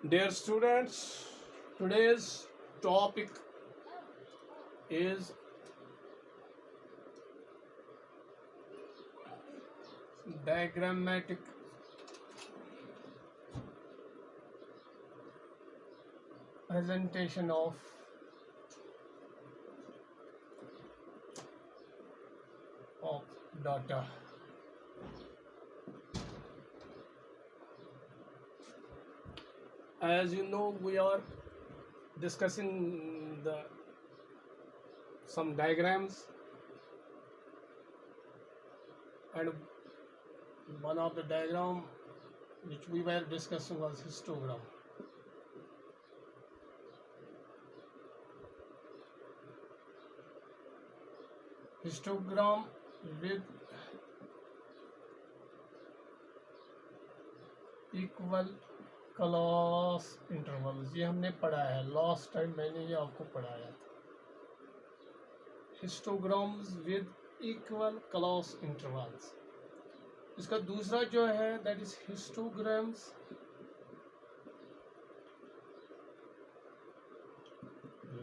Dear students, today's topic is diagrammatic presentation of data. As you know, we are discussing some diagrams, and one of the diagram which we were discussing was histogram. Histogram with equal class intervals, ये हमने पढ़ा है last time, मैंने ये आपको पढ़ाया था. Histograms with equal class intervals. इसका दूसरा जो है that is histograms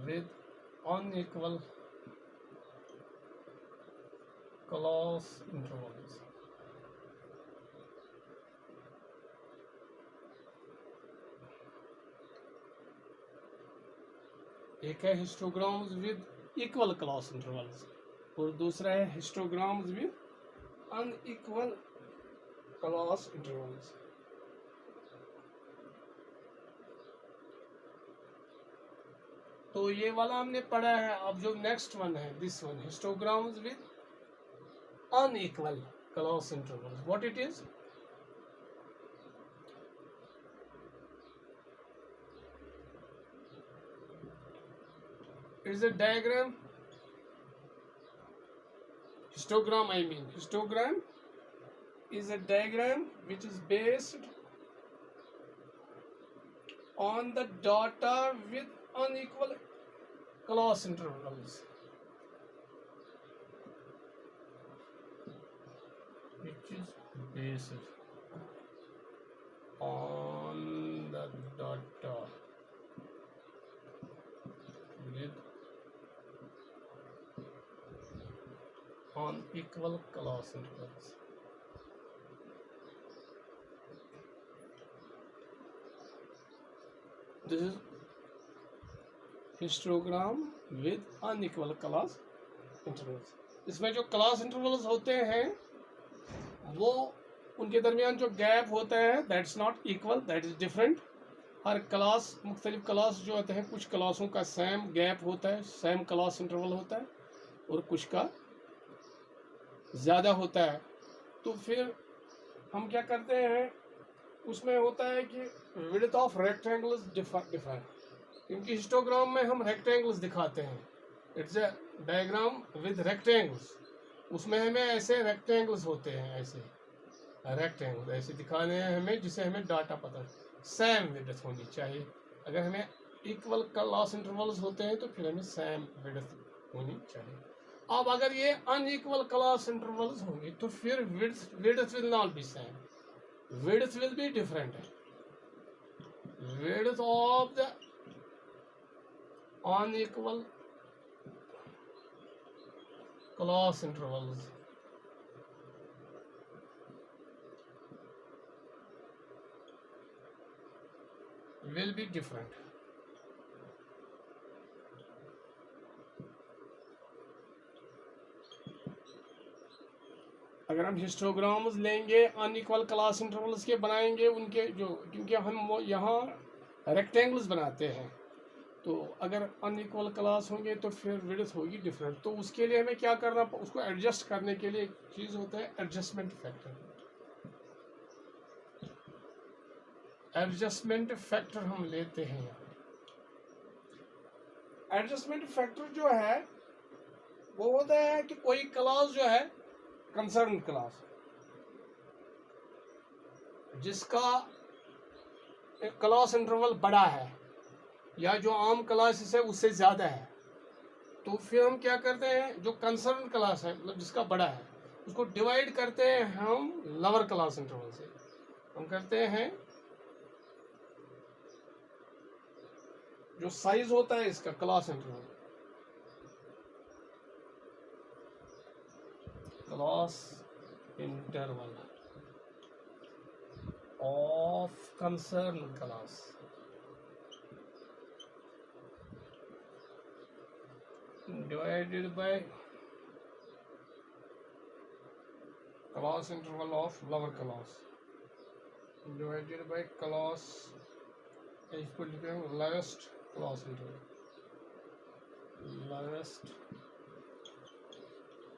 with unequal class intervals. एक है histograms with equal class intervals और दूसरा है histograms with unequal class intervals. तो ये वाला हमने पढ़ा है. अब जो नेक्स्ट वन है this one, histograms with unequal class intervals. What it is? Is a diagram, histogram histogram is a diagram which is based on the data with unequal class intervals, which is based on the data with unequal class intervals. This is histogram with unequal class intervals. इसमें जो class intervals होते हैं वो उनके दरमियान जो gap होता है that's not equal, that is different. Her class, मुख्तलिफ क्लास जो होते हैं, कुछ क्लासों का सेम गैप होता है, सेम क्लास इंटरवल होता है, और कुछ का ज़्यादा होता है. तो फिर हम क्या करते हैं, उसमें होता है कि विड्थ ऑफ रेक्टेंगल्स डिफर, क्योंकि हिस्टोग्राम में हम रेक्टेंगल्स दिखाते हैं. It's a diagram with rectangles. उसमें हमें ऐसे रेक्टेंगल्स होते हैं, ऐसे रेक्टेंगल ऐसे दिखाने हैं हमें, जिसे हमें डाटा पता सेम विड्थ होनी चाहिए. अगर हमें इक्वल क्लॉस इंटरवल्स होते हैं तो फिर हमें सेम विड्थ होनी चाहिए. अब अगर ये अनइक्वल क्लॉस इंटरवल्स होंगे तो फिर width will not be same, width will be different. Width of the unequal class intervals will be different. अगर हम हिस्टोग्राम्स लेंगे अनइक्वल क्लास इंटरवल्स के बनाएंगे उनके जो, क्योंकि हम यहाँ रेक्टेंगल्स बनाते हैं, तो अगर अनइक्वल क्लास होंगे तो फिर विड्थ होगी डिफरेंट. तो उसके लिए हमें क्या करना, उसको एडजस्ट करने के लिए एक चीज़ होता है एडजस्टमेंट फैक्टर. एडजस्टमेंट फैक्टर हम लेते हैं. एडजस्टमेंट फैक्टर जो है वो होता है कि कोई क्लास जो है कंसर्न क्लास जिसका क्लास इंटरवल बड़ा है या जो आम क्लास है उससे ज़्यादा है, तो फिर हम क्या करते हैं, जो कंसर्न क्लास है मतलब जिसका बड़ा है उसको डिवाइड करते हैं हम लोअर क्लास इंटरवल से. हम करते हैं जो साइज होता है इसका class interval, class interval of concern class divided by class interval of lower class divided by class lowest class interval, lowest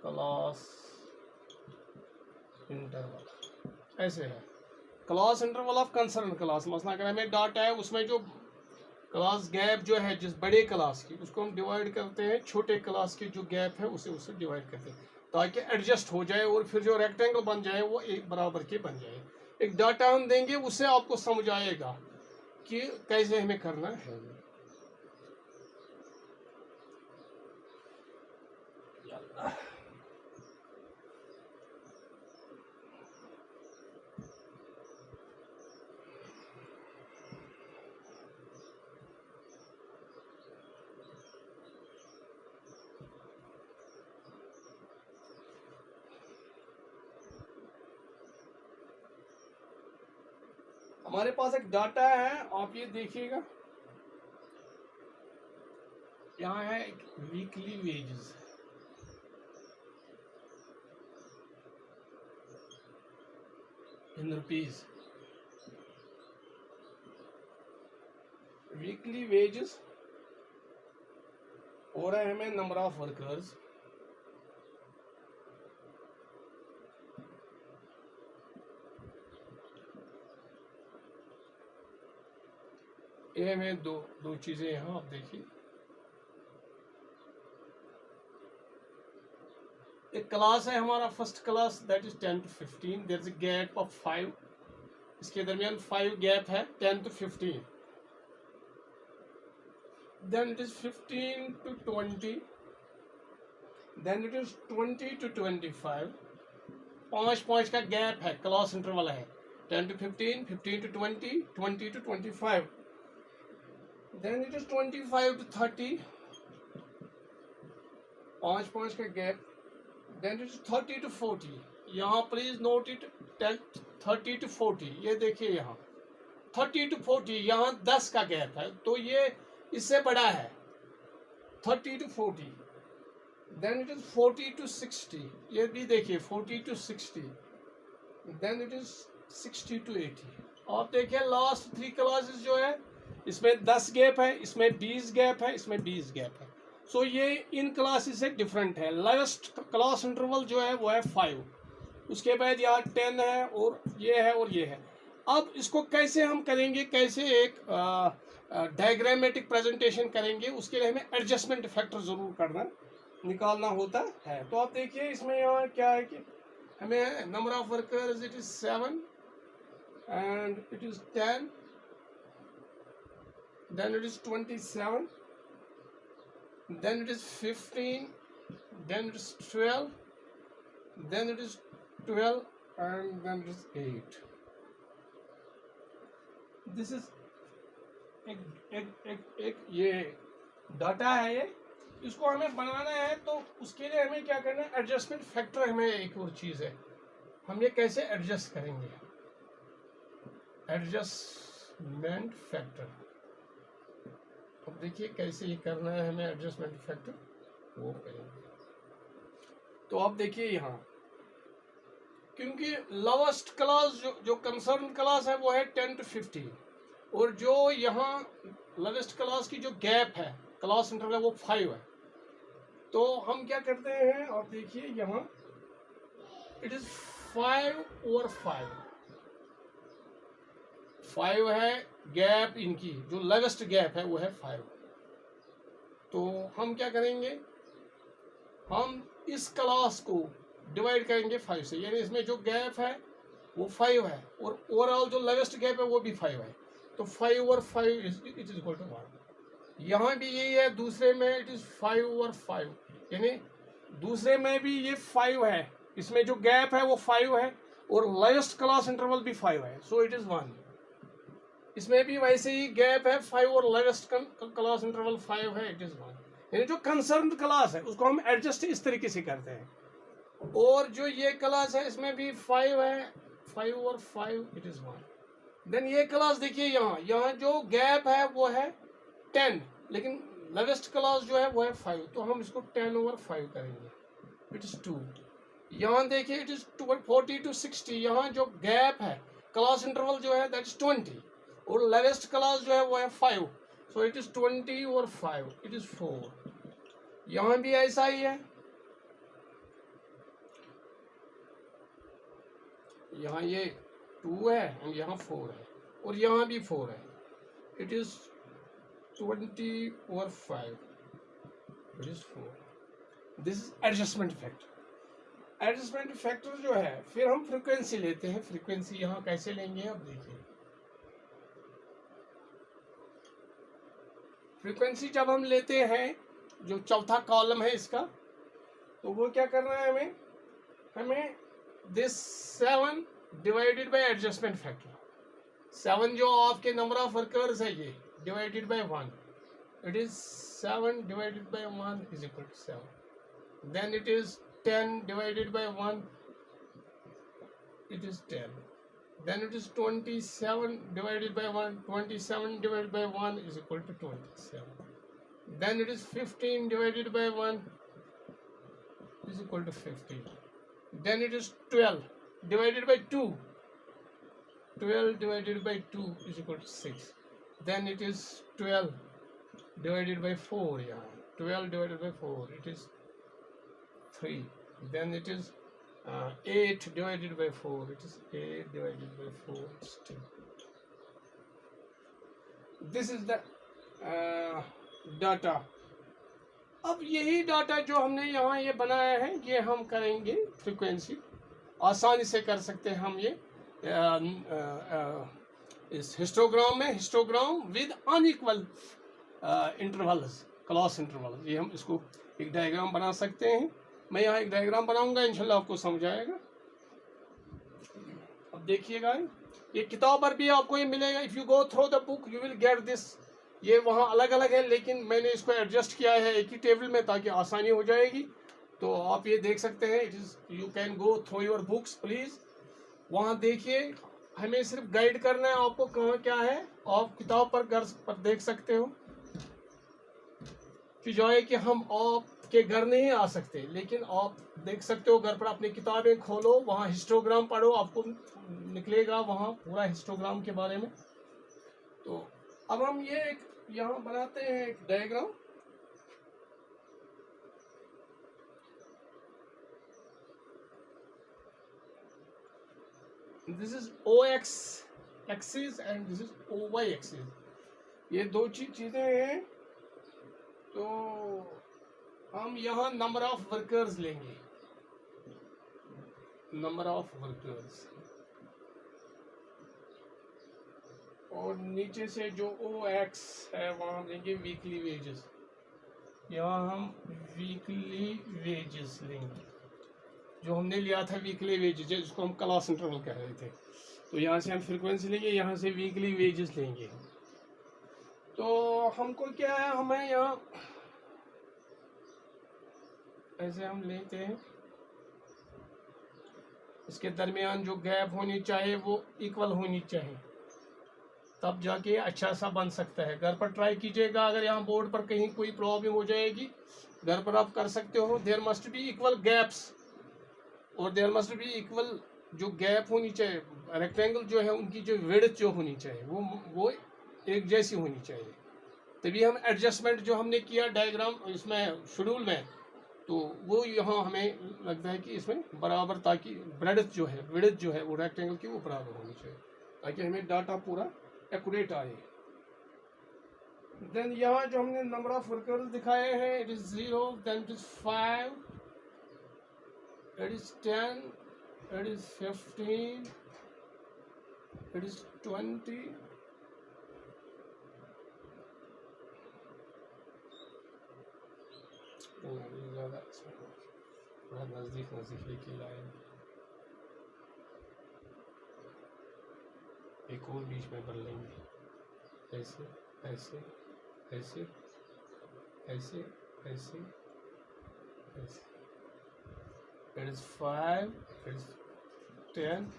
class interval. ऐसे है class interval of concern class. मसला अगर हमें डाटा है उसमें जो क्लास गैप जो है जिस बड़े क्लास की, उसको हम डिवाइड करते हैं छोटे क्लास की जो गैप है उसे उससे डिवाइड करते हैं ताकि एडजस्ट हो जाए और फिर जो रेक्टेंगल बन जाए वो एक बराबर के बन जाए। एक डाटा हम देंगे उससे आपको समझ आएगा कि कैसे हमें करना है। हमारे पास एक डाटा है, आप ये देखिएगा, यहाँ है एक weekly wages, in rupees, weekly wages हो रहा है हमें नंबर ऑफ वर्कर्स, ये हमें दो चीजें यहाँ आप देखिए, एक क्लास है हमारा first class that is 10 to 15, there is a gap of 5, इसके दरमियान 5 गैप है 10 to 15, then it is 15 to 20, then it is 20 to 25, 5 का गैप है, क्लास इंटरवल है 10 to 15, 15 to 20, 20 to 25, then it is 25 to 30, 5 का gap, then it is 30 to 40, यहाँ please note it 30 to 40, ये देखिए यहाँ 30 to 40, यहाँ 10 का गैप है तो ये इससे बड़ा है 30 to 40, then it is 40 to 60, ये भी देखिए 40 to 60, then it is 60 to 80। आप देखिए लास्ट 3 क्लासेस जो है इसमें 10 गैप है, इसमें 20 गैप है, इसमें 20 गैप है। सो ये इन क्लासेस से डिफरेंट है। लोवेस्ट क्लास इंटरवल जो है वो है 5, उसके बाद यहाँ 10 है और ये है और ये है। अब इसको कैसे हम करेंगे, कैसे एक डायग्रामेटिक प्रेजेंटेशन करेंगे, उसके लिए हमें एडजस्टमेंट फैक्टर ज़रूर निकालना होता है। तो आप देखिए इसमें यहाँ क्या है कि हमें number of workers it is 7 and it is 10, then it is 27, then it is 15, then it is 12, then it is 12 and then it is 8। this is एक ये डाटा है, ये इसको हमें बनाना है तो उसके लिए हमें क्या करना है, एडजस्टमेंट फैक्टर हमें एक और चीज़ है, हम ये कैसे एडजस्ट करेंगे, एडजस्टमेंट फैक्टर। अब देखिए कैसे ये करना है हमें एडजस्टमेंट फैक्टर, वो करेंगे। तो आप देखिए यहाँ क्योंकि लोवेस्ट क्लास जो कंसर्न क्लास है वो है 10 to 15 और जो यहाँ लोवेस्ट क्लास की जो गैप है क्लास इंटरवल है वो 5 है। तो हम क्या करते हैं, आप देखिए यहाँ इट इज 5/5, 5 है गैप, इनकी जो लोवेस्ट गैप है वो है 5। तो हम क्या करेंगे, हम इस क्लास को डिवाइड करेंगे 5 से, यानी इसमें जो गैप है वो 5 है और ओवरऑल जो लोवेस्ट गैप है वो भी 5 है। तो 5/5 इट इज इक्वल टू 1। यहाँ भी यही है, दूसरे में इट इज 5/5, यानी दूसरे में भी ये 5 है, इसमें जो गैप है वो 5 है और लोवेस्ट क्लास इंटरवल भी 5 है, सो इट इज 1। इसमें भी वैसे ही गैप है 5 और लेटेस्ट क्लास इंटरवल 5 है, इट इज 1। यानी जो कंसर्न क्लास है उसको हम एडजस्ट इस तरीके से करते हैं। और जो ये क्लास है इसमें भी 5 है, 5 और 5 इट इज 1। देन ये क्लास देखिए यहाँ जो गैप है वो है 10, लेकिन लेटेस्ट क्लास जो है वो है 5, तो हम इसको 10 ओवर 5 करेंगे, इट इज 2। यहाँ देखिए इट इज 40 to 60, यहाँ जो गैप है क्लास इंटरवल जो है दैट इज 20, और लेटेस्ट क्लास जो है वो है 5, सो इट इज 20 और 5 इट इज 4। यहाँ भी ऐसा ही है, यहाँ ये 2 है और यहाँ 4 है, और यहाँ भी 4 है, इट इज 20 और 5 it is 4। This is adjustment factor. Adjustment factor जो है, फिर हम फ्रीक्वेंसी लेते हैं। फ्रीक्वेंसी यहाँ कैसे लेंगे, अब देखिए फ्रीक्वेंसी जब हम लेते हैं, जो चौथा कॉलम है इसका, तो वो क्या करना है हमें this 7 divided by adjustment factor. 7 जो आपके नंबर ऑफ वर्कर्स है ये divided by 1, it is 7 divided by 1 is equal to 7। Then it is 10 divided by 1, it is 10. Then it is 27 divided by 1, 27 divided by 1 is equal to 27. Then it is 15 divided by 1 is equal to 15. Then it is 12 divided by 2, 12 divided by 2 is equal to 6. Then it is 12 divided by 4, yeah, 12 divided by 4, it is 3. Then it is 8 divided by 4, it is 8 divided by 4, it's 2. This is the data. अब यही data जो हमने यहाँ ये बनाया है, ये हम करेंगे फ्रीक्वेंसी, आसानी से कर सकते हैं हम ये इस हिस्टोग्राम में, histogram with unequal intervals, class interval, ये हम इसको एक डायग्राम बना सकते हैं। मैं यहाँ एक डायग्राम बनाऊंगा, इंशाल्लाह आपको समझ आएगा। अब देखिएगा, ये किताब पर भी आपको ये मिलेगा। If you go through the book you will get this. ये वहाँ अलग अलग है, लेकिन मैंने इसको एडजस्ट किया है एक ही टेबल में ताकि आसानी हो जाएगी। तो आप ये देख सकते हैं, it is you can go through your books please. वहाँ देखिए, हमें सिर्फ गाइड करना है आपको कहाँ क्या है। आप किताब पर घर पर देख सकते हो कि जो है कि हम आपके घर नहीं आ सकते, लेकिन आप देख सकते हो घर पर अपनी किताबें खोलो, वहाँ हिस्टोग्राम पढ़ो, आपको निकलेगा वहाँ पूरा हिस्टोग्राम के बारे में। तो अब हम ये यहाँ बनाते हैं एक diagram. This is OX axis and this is OY axis. ये दो चीजें हैं। तो हम यहाँ नंबर ऑफ वर्कर्स लेंगे, नंबर ऑफ वर्कर्स, और नीचे से जो OX है वहाँ हम लेंगे वीकली वेजेस। यहाँ हम वीकली वेजेस लेंगे, जो हमने लिया था वीकली वेजेस, जिसको हम क्लास इंटरवल कह रहे थे। तो यहाँ से हम फ्रीक्वेंसी लेंगे, यहाँ से वीकली वेजेस लेंगे। तो हमको क्या है, हमें यहाँ ऐसे हम लेते हैं, इसके दरमियान जो गैप होनी चाहिए वो इक्वल होनी चाहिए, तब जाके अच्छा सा बन सकता है। घर पर ट्राई कीजिएगा, अगर यहाँ बोर्ड पर कहीं कोई प्रॉब्लम हो जाएगी, घर पर आप कर सकते हो। There must be equal gaps, और देयर मस्ट बी इक्वल जो गैप होनी चाहिए, रेक्टेंगल जो है उनकी जो विड्थ जो होनी चाहिए वो एक जैसी होनी चाहिए। तभी हम एडजस्टमेंट जो हमने किया डायग्राम इसमें शेड्यूल में, तो वो यहाँ हमें लगता है कि इसमें बराबर, ताकि ब्रेड्थ जो है, विड्थ जो है वो रेक्टेंगल की वो बराबर होनी चाहिए, ताकि हमें डाटा पूरा एक्यूरेट आए। देन यहाँ जो हमने नंबर ऑफ वर्कर्स दिखाए हैं, it is 0, then it is 5, it is 10, it is 15, it is 20, ज़्यादा थोड़ा नज़दीक लेके लाए, एक और बीच में कर लेंगे। ऐसे ऐसे ऐसे ऐसे ऐसे ऐसे. It is 5, it is 10,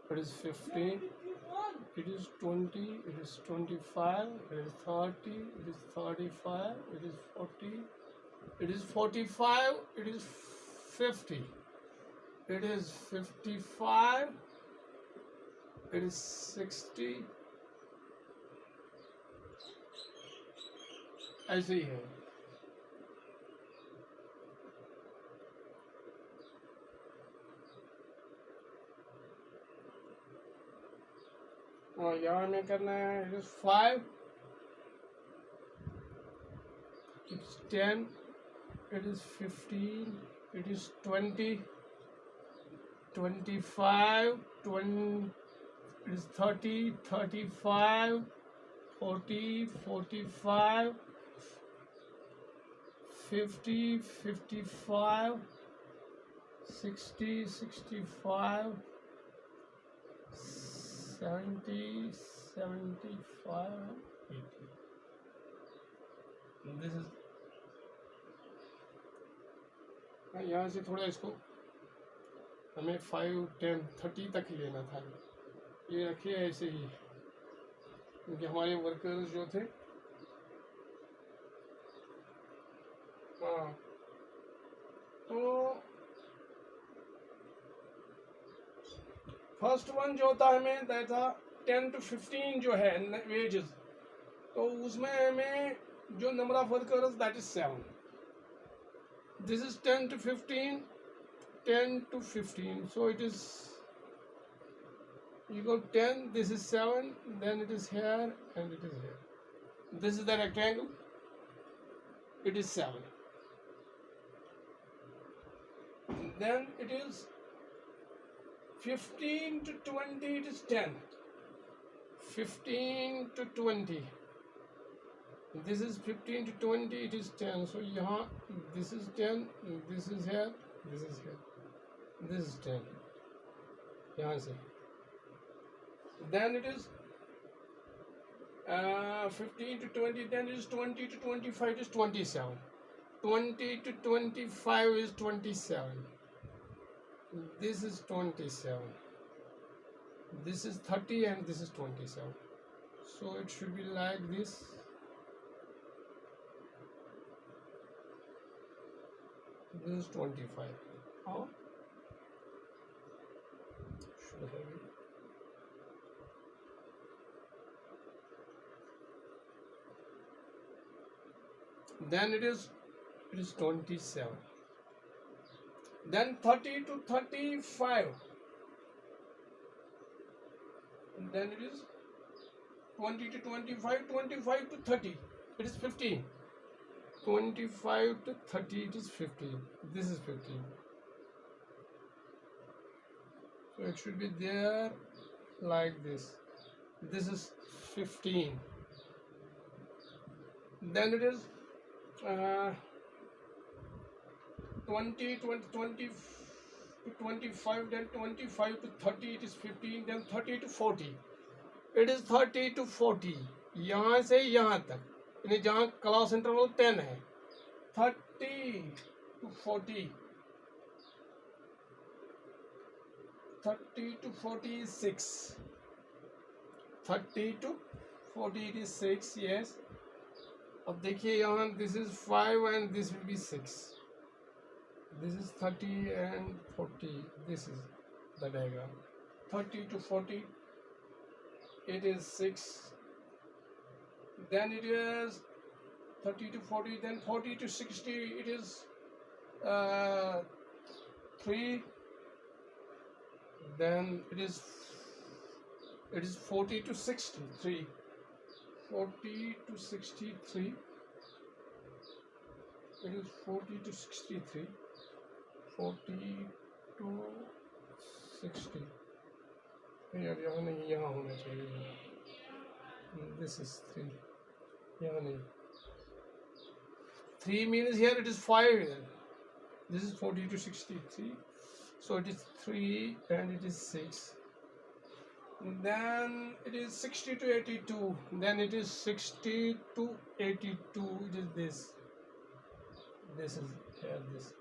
it is 15, it is 20, it is 25, it is 30, it is 35, it is 40, it is 45, it is 50, it is 55, it is 60. ऐसे ही है. और यहाँ में करना है. It is 5, it is 10, it is 15, it is 20, 25, 20, it is 30, 35, 40, 45, 50, 55, 60, 65, 70, 75, 80. This is. यहाँ से थोड़ा इसको हमें 5, 10, 30 तक ही लेना था. ये रखिए ऐसे ही, क्योंकि हमारे वर्कर्स जो थे, हाँ, तो फर्स्ट वन जो था हमें था 10 to 15 जो है वेजेस, तो उसमें हमें जो number of workers that is 7. This is 10 to 15, 10 to 15, so it is equal 10. This is 7, then it is here and it is here. This is the rectangle, it is 7. Then it is 15 to 20, it is 10. 15 to 20, this is 15 to 20, it is 10. So यहाँ this is 10, this is here, this is here, this is 10. यहाँ से. Then it is 15 to 20, then it is 20 to 25, it is 27. 20 to 25 is 27. This is 27. This is 30 and this is 27. So it should be like this. This is 25. How? Should have it. Then it is 27. Then 30 to 35. And then it is 20 to 25, 25 to 30. It is 15. 25 to 30, it is 15. This is 15. So it should be there like this. This is 15. Then it is 20 to 25, then 25 to 30, it is 15, then 30 to 40. It is 30 to 40. यहाँ से यहाँ तक, यानी जहाँ class interval 10 है, 30 to 40. 30 to 40 is 6. 30 to 40 it is 6, yes. अब देखिए यहाँ this is 5 and this will be 6. This is 30 and 40. This is the diagram. 30 to 40, it is 6. Then it is 30 to 40. Then 40 to 60, it is 3. Then it is 40 to 63. 40 to 63. It is 40 to 63. 40 to 60. यार यहाँ नहीं, यहाँ होना चाहिए. This is 3. यहाँ नहीं. 3 means here it is 5. This is 40 to 63. So it is 3 and it is 6. then it is 60 to 82, then it is 60 to 82, it is this is here, this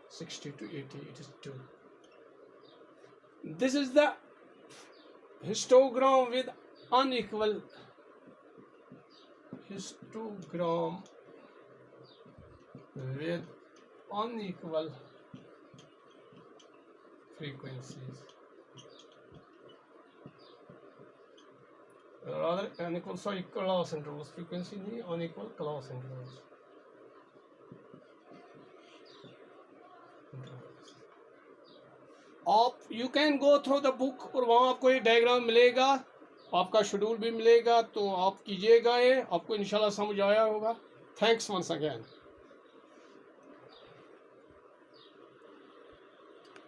60 to 80, it is 2. This is the histogram with unequal frequencies, rather unequal, sorry, class intervals, frequency नहीं, unequal class intervals. आप you can go through the book और वहाँ आपको ये diagram मिलेगा, आपका schedule भी मिलेगा, तो आप कीजिएगा, ये आपको इंशाल्लाह समझ आया होगा. Thanks once again.